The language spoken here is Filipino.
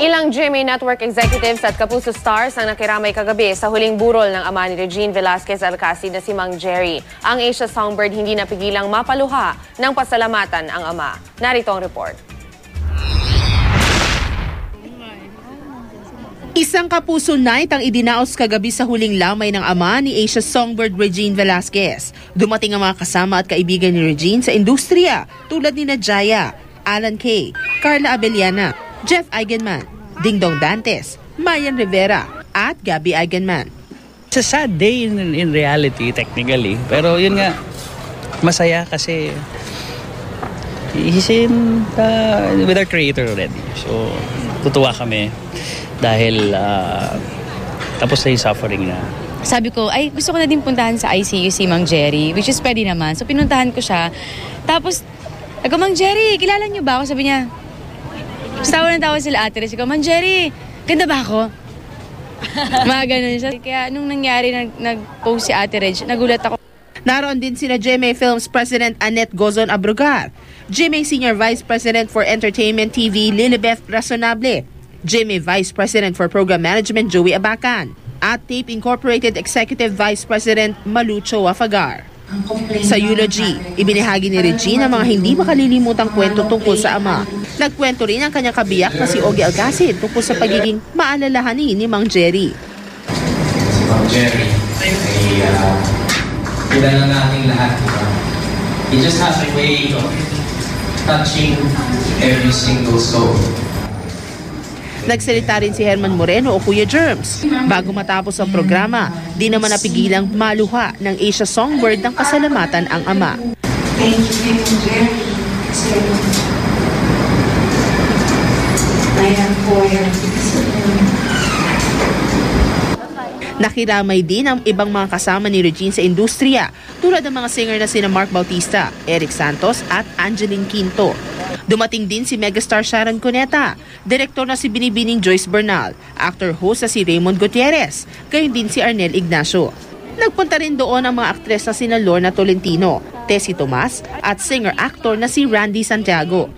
Ilang GMA Network executives at Kapuso stars ang nakiramay kagabi sa huling burol ng ama ni Regine Velasquez Alcacid na si Mang Jerry. Ang Asia Songbird hindi napigilang mapaluha ng pasalamatan ang ama. Narito ang report. Isang Kapuso night ang idinaos kagabi sa huling lamay ng ama ni Asia Songbird Regine Velasquez. Dumating ang mga kasama at kaibigan ni Regine sa industriya tulad ni Jaya, Alan Kay, Carla Abellana, Jeff Eigenman, Dingdong Dantes, Marian Rivera, at Gabby Eigenman. It's a sad day in reality, technically. Pero yun nga, masaya kasi he's with our creator already. So, tutuwa kami dahil tapos na yung suffering na. Sabi ko, ay gusto ko na din puntahan sa ICU si Mang Jerry, which is pwede naman. So, pinuntahan ko siya. Tapos, Mang Jerry, kilala niyo ba ako? Sabi niya, tawa ng tawa sila Ate Reg. Mang Jerry, ganda ba ako? Mga ganun siya. Kaya nung nangyari nag-post si Ate Reg, nagulat ako. Naroon din sina GMA Films President Annette Gozon Abrugar, GMA Senior Vice President for Entertainment TV Lilibeth Razonable, GMA Vice President for Program Management Joey Abacan, at Tape Incorporated Executive Vice President Malucho Afagar. Sa eulogy, ibinahagi ni Regine ang mga hindi makalilimutang kwento tungkol sa ama. Nagkwento rin ang kanyang kabiyak na si Ogie Alcacid tungkol sa pagiging maalalahanin ni Mang Jerry. Si Mang Jerry ay kilala nating lahat. He just has a way of touching every single soul. Nagsalita rin si Herman Moreno o Kuya Germs. Bago matapos ang programa, di naman napigilang maluha ng Asia Songbird ng pasalamatan ang ama. Thank you, Jerry. I am for you. Nakiramay din ang ibang mga kasama ni Regine sa industriya tulad ng mga singer na sina Mark Bautista, Eric Santos at Angeline Quinto. Dumating din si megastar Sharon Cuneta, direktor na si Binibining Joyce Bernal, actor-host na si Raymond Gutierrez, gayon din si Arnel Ignacio. Nagpunta rin doon ang mga aktres na sina Lorna Tolentino, Tessie Tomas at singer-actor na si Randy Santiago.